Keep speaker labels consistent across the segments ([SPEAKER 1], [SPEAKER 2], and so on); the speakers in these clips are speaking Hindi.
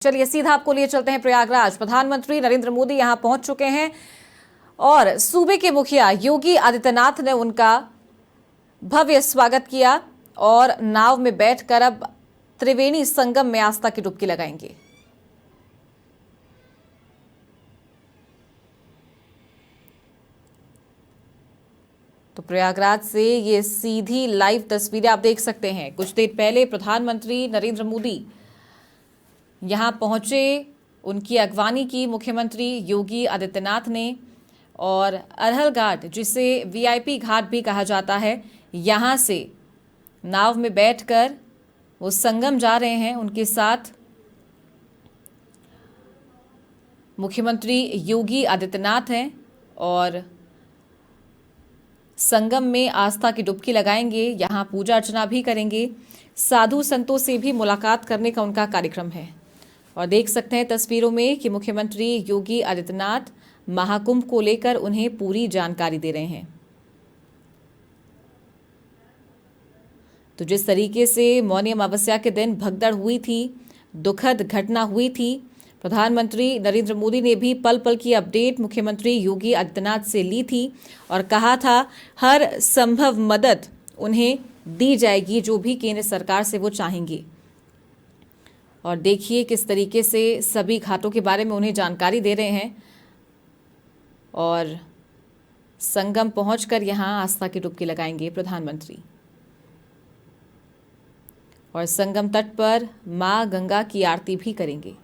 [SPEAKER 1] चलिए सीधा आपको लिए चलते हैं प्रयागराज। प्रधानमंत्री नरेंद्र मोदी यहां पहुंच चुके हैं और सूबे के मुखिया योगी आदित्यनाथ ने उनका भव्य स्वागत किया और नाव में बैठकर अब त्रिवेणी संगम में आस्था की डुबकी लगाएंगे। तो प्रयागराज से ये सीधी लाइव तस्वीरें आप देख सकते हैं। कुछ देर पहले प्रधानमंत्री नरेंद्र मोदी यहां पहुंचे, उनकी अगवानी की मुख्यमंत्री योगी आदित्यनाथ ने और अरहल घाट, जिसे वीआईपी घाट भी कहा जाता है, यहां से नाव में बैठकर वो संगम जा रहे हैं। उनके साथ मुख्यमंत्री योगी आदित्यनाथ हैं और संगम में आस्था की डुबकी लगाएंगे, यहां पूजा अर्चना भी करेंगे, साधु संतों से भी मुलाकात करने का उनका कार्यक्रम है। और देख सकते हैं तस्वीरों में कि मुख्यमंत्री योगी आदित्यनाथ महाकुंभ को लेकर उन्हें पूरी जानकारी दे रहे हैं। तो जिस तरीके से मौनी अमावस्या के दिन भगदड़ हुई थी, दुखद घटना हुई थी, प्रधानमंत्री नरेंद्र मोदी ने भी पल पल की अपडेट मुख्यमंत्री योगी आदित्यनाथ से ली थी और कहा था हर संभव मदद उन्हें दी जाएगी, जो भी केंद्र सरकार से वो चाहेंगे। और देखिए किस तरीके से सभी घाटों के बारे में उन्हें जानकारी दे रहे हैं और संगम पहुंचकर यहां आस्था की डुबकी लगाएंगे प्रधानमंत्री। और संगम तट पर मां गंगा की आरती भी करेंगे।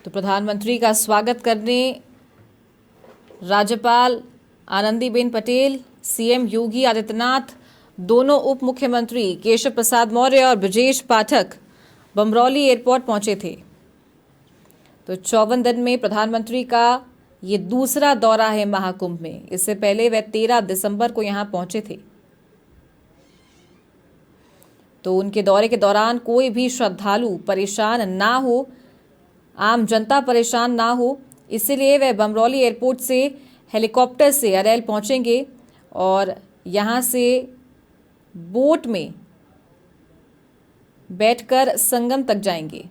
[SPEAKER 1] तो प्रधानमंत्री का स्वागत करने राज्यपाल आनंदीबेन पटेल, सीएम योगी आदित्यनाथ, दोनों उप मुख्यमंत्री केशव प्रसाद मौर्य और ब्रजेश पाठक बमरौली एयरपोर्ट पहुंचे थे। तो 54 दिन में प्रधानमंत्री का ये दूसरा दौरा है महाकुंभ में। इससे पहले वह 13 दिसंबर को यहां पहुंचे थे। तो उनके दौरे के दौरान कोई भी श्रद्धालु परेशान ना हो, आम जनता परेशान ना हो, इसीलिए वह बमरौली एयरपोर्ट से हेलीकॉप्टर से अरैल पहुंचेंगे और यहां से बोट में बैठकर संगम तक जाएंगे।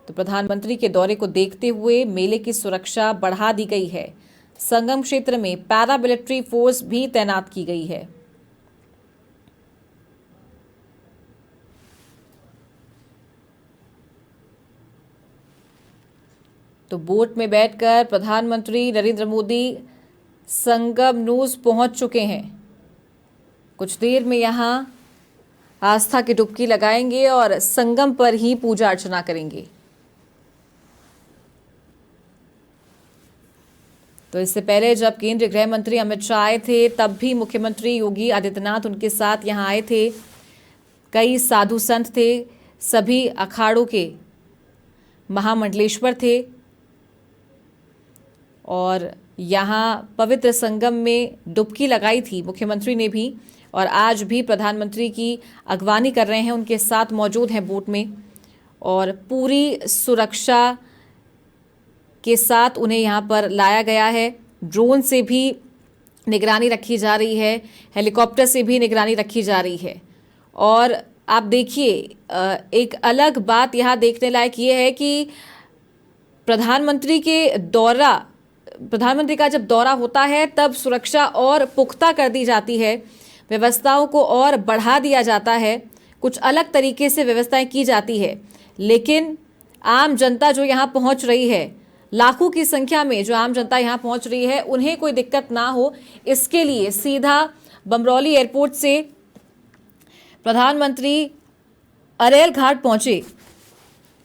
[SPEAKER 1] तो प्रधानमंत्री के दौरे को देखते हुए मेले की सुरक्षा बढ़ा दी गई है। संगम क्षेत्र में पैरामिलिट्री फोर्स भी तैनात की गई है। तो बोट में बैठकर प्रधानमंत्री नरेंद्र मोदी संगम नूस पहुंच चुके हैं। कुछ देर में यहां आस्था की डुबकी लगाएंगे और संगम पर ही पूजा अर्चना करेंगे। तो इससे पहले जब केंद्रीय गृह मंत्री अमित शाह आए थे, तब भी मुख्यमंत्री योगी आदित्यनाथ उनके साथ यहां आए थे। कई साधु संत थे, सभी अखाड़ों के महामंडलेश्वर थे और यहाँ पवित्र संगम में डुबकी लगाई थी मुख्यमंत्री ने भी। और आज भी प्रधानमंत्री की अगवानी कर रहे हैं, उनके साथ मौजूद हैं बोट में और पूरी सुरक्षा के साथ उन्हें यहाँ पर लाया गया है। ड्रोन से भी निगरानी रखी जा रही है, हेलीकॉप्टर से भी निगरानी रखी जा रही है। और आप देखिए, एक अलग बात यहाँ देखने लायक ये है कि प्रधानमंत्री का जब दौरा होता है तब सुरक्षा और पुख्ता कर दी जाती है, व्यवस्थाओं को और बढ़ा दिया जाता है, कुछ अलग तरीके से व्यवस्थाएं की जाती है। लेकिन आम जनता जो यहाँ पहुँच रही है, लाखों की संख्या में जो आम जनता यहाँ पहुँच रही है, उन्हें कोई दिक्कत ना हो, इसके लिए सीधा बमरौली एयरपोर्ट से प्रधानमंत्री अरैल घाट पहुँचे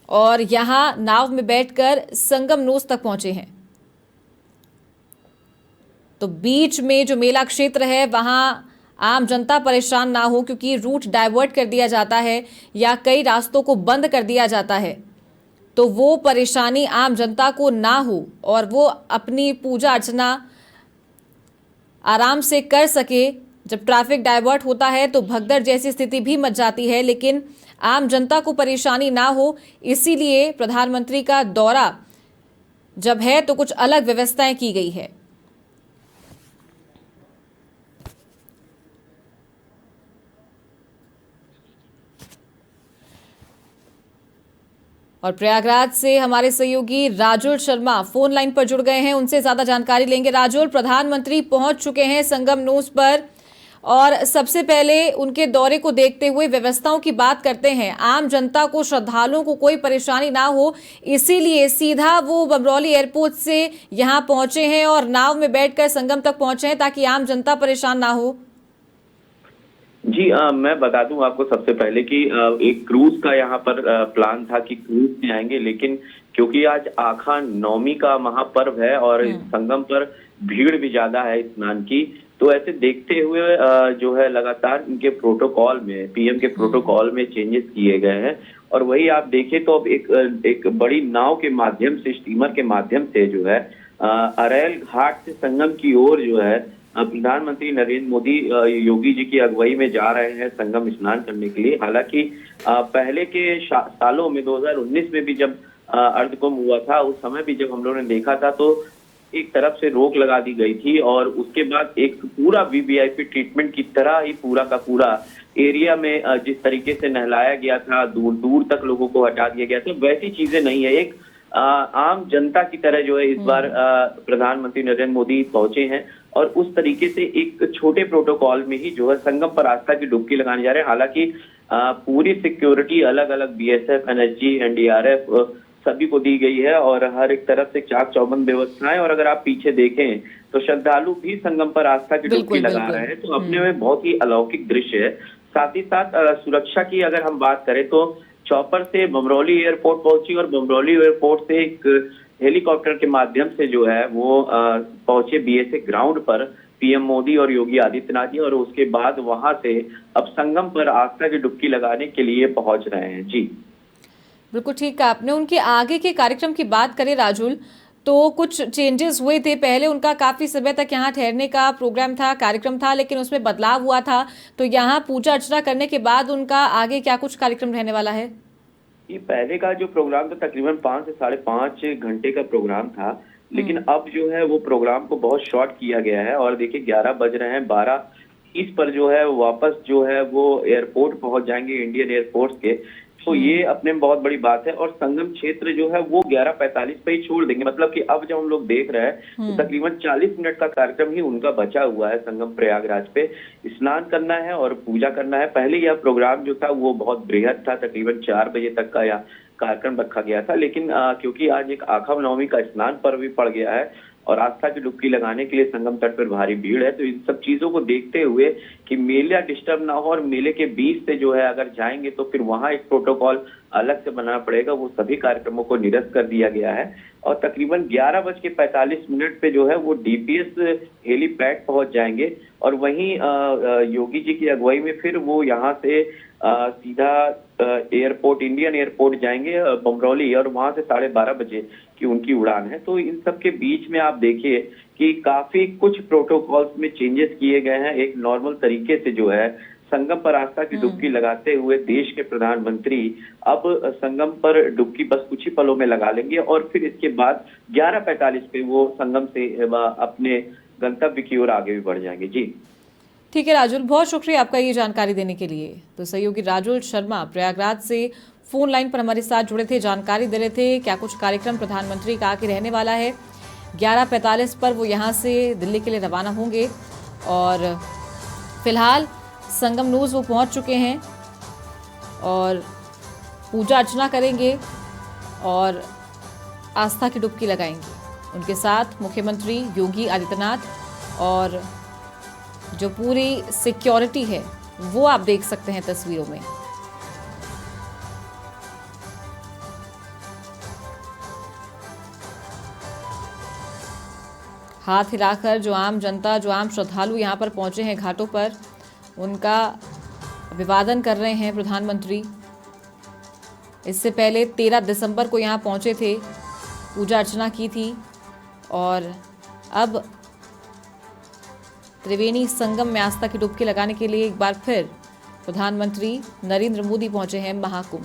[SPEAKER 1] और यहाँ नाव में बैठकर संगम नोस तक पहुँचे हैं। तो बीच में जो मेला क्षेत्र है, वहाँ आम जनता परेशान ना हो, क्योंकि रूट डाइवर्ट कर दिया जाता है या कई रास्तों को बंद कर दिया जाता है। तो वो परेशानी आम जनता को ना हो और वो अपनी पूजा अर्चना आराम से कर सके, जब ट्रैफिक डाइवर्ट होता है तो भगदड़ जैसी स्थिति भी मच जाती है, लेकिन आम जनता को परेशानी ना हो इसीलिए प्रधानमंत्री का दौरा जब है तो कुछ अलग व्यवस्थाएं की गई है। और प्रयागराज से हमारे सहयोगी राजुल शर्मा फोन लाइन पर जुड़ गए हैं, उनसे ज्यादा जानकारी लेंगे। राजुल, प्रधानमंत्री पहुंच चुके हैं संगम नूज पर और सबसे पहले उनके दौरे को देखते हुए व्यवस्थाओं की बात करते हैं। आम जनता को, श्रद्धालुओं को कोई परेशानी ना हो इसीलिए सीधा वो बमरौली एयरपोर्ट से यहां पहुंचे हैं और नाव में बैठकर संगम तक पहुंचे हैं ताकि आम जनता परेशान ना हो।
[SPEAKER 2] जी मैं बता दूं आपको सबसे पहले कि एक क्रूज का यहाँ पर प्लान था कि क्रूज में आएंगे, लेकिन क्योंकि आज आखान नवमी का महापर्व है और संगम पर भीड़ भी ज्यादा है स्नान की, तो ऐसे देखते हुए जो है लगातार इनके प्रोटोकॉल में, पीएम के प्रोटोकॉल में चेंजेस किए गए हैं। और वही आप देखें तो अब एक बड़ी नाव के माध्यम से, स्टीमर के माध्यम से जो है अरैल घाट से संगम की ओर जो है प्रधानमंत्री नरेंद्र मोदी योगी जी की अगुवाई में जा रहे हैं संगम स्नान करने के लिए। हालांकि पहले के सालों में 2019 में भी जब अर्धकुंभ हुआ था, उस समय भी जब हम लोगों ने देखा था तो एक तरफ से रोक लगा दी गई थी और उसके बाद एक पूरा वीवीआईपी ट्रीटमेंट की तरह ही पूरा का पूरा एरिया में जिस तरीके से नहलाया गया था, दूर दूर तक लोगों को हटा दिया गया था, वैसी चीजें नहीं है। एक आम जनता की तरह जो है इस बार प्रधानमंत्री नरेंद्र मोदी पहुंचे हैं और उस तरीके से एक छोटे प्रोटोकॉल में ही जो है संगम पर आस्था की डुबकी लगाने जा रहे हैं। हालांकि पूरी सिक्योरिटी अलग अलग बीएसएफ, एनएसजी, एनडीआरएफ सभी को दी गई है और हर एक तरफ से चाक चौबंद व्यवस्थाएं। और अगर आप पीछे देखें तो श्रद्धालु भी संगम पर आस्था की डुबकी लगा रहे हैं, तो अपने में बहुत ही अलौकिक दृश्य है। साथ ही साथ सुरक्षा की अगर हम बात करें तो चौपर से बमरौली एयरपोर्ट पहुंची और बमरौली एयरपोर्ट से एक हेलीकॉप्टर के माध्यम से जो है वो पहुंचे बीएसए ग्राउंड पर पीएम मोदी और योगी आदित्यनाथ जी, और उसके बाद वहां से अब संगम पर आस्था की डुबकी लगाने के लिए पहुंच रहे हैं। जी
[SPEAKER 1] बिल्कुल ठीक है आपने। उनके आगे के कार्यक्रम की बात करें राजुल, तो कुछ चेंजेस हुए थे। पहले उनका काफी समय तक यहाँ ठहरने का प्रोग्राम था, कार्यक्रम था, लेकिन उसमें बदलाव हुआ था। तो यहाँ पूजा अर्चना करने के बाद उनका आगे क्या कुछ कार्यक्रम रहने वाला है?
[SPEAKER 2] ये पहले का जो प्रोग्राम था तकरीबन 5 से 5.5 घंटे का प्रोग्राम था, लेकिन अब जो है वो प्रोग्राम को बहुत शॉर्ट किया गया है। और देखिए 11 बज रहे हैं, 12:30 पर जो है वापस जो है वो एयरपोर्ट पहुंच जाएंगे, इंडियन एयरफोर्स के। तो ये अपने में बहुत बड़ी बात है। और संगम क्षेत्र जो है वो 11:45 पे ही छोड़ देंगे। मतलब कि अब जब हम लोग देख रहे हैं तो तकरीबन 40 मिनट का कार्यक्रम ही उनका बचा हुआ है संगम प्रयागराज पे। स्नान करना है और पूजा करना है। पहले यह प्रोग्राम जो था वो बहुत बृहद था, तकरीबन 4 बजे तक का यह कार्यक्रम रखा गया था, लेकिन क्योंकि आज एक आखा नवमी का स्नान पर्व भी पड़ गया है और आस्था की डुबकी लगाने के लिए संगम तट पर भारी भीड़ है, तो इन सब चीजों को देखते हुए कि मेला डिस्टर्ब ना हो और मेले के बीच से जो है अगर जाएंगे तो फिर वहां एक प्रोटोकॉल अलग से बनाना पड़ेगा, वो सभी कार्यक्रमों को निरस्त कर दिया गया है। और तकरीबन 11:45 पे जो है वो डीपीएस हेलीपैड पहुंच जाएंगे और वहीं योगी जी की अगुवाई में फिर वो यहाँ से सीधा एयरपोर्ट, इंडियन एयरपोर्ट जाएंगे बमरौली, और वहां से 12:30 बजे की उनकी उड़ान है। तो इन सब के बीच में आप देखिए कि काफी कुछ प्रोटोकॉल्स में चेंजेस किए गए हैं। एक नॉर्मल तरीके से जो है संगम पर आस्था की डुबकी लगाते हुए देश के प्रधानमंत्री अब संगम पर डुबकी बस कुछ ही पलों में लगा लेंगे और फिर इसके बाद 11:45 पे वो संगम से अपने गंतव्य की ओर आगे भी बढ़ जाएंगे। जी
[SPEAKER 1] ठीक है राजुल, बहुत शुक्रिया आपका ये जानकारी देने के लिए। तो सहयोगी राजुल शर्मा प्रयागराज से फोन लाइन पर हमारे साथ जुड़े थे, जानकारी दे रहे थे क्या कुछ कार्यक्रम प्रधानमंत्री का आगे रहने वाला है। 11:45 पर वो यहाँ से दिल्ली के लिए रवाना होंगे और फिलहाल संगम नूज वो पहुँच चुके हैं और पूजा अर्चना करेंगे और आस्था की डुबकी लगाएंगे। उनके साथ मुख्यमंत्री योगी आदित्यनाथ और जो पूरी सिक्योरिटी है वो आप देख सकते हैं तस्वीरों में। हाथ हिलाकर जो आम जनता, जो आम श्रद्धालु यहाँ पर पहुंचे हैं घाटों पर, उनका अभिवादन कर रहे हैं प्रधानमंत्री। इससे पहले 13 दिसंबर को यहाँ पहुंचे थे, पूजा अर्चना की थी और अब त्रिवेणी संगम में आस्था की डुबकी लगाने के लिए एक बार फिर प्रधानमंत्री नरेंद्र मोदी पहुंचे हैं महाकुंभ।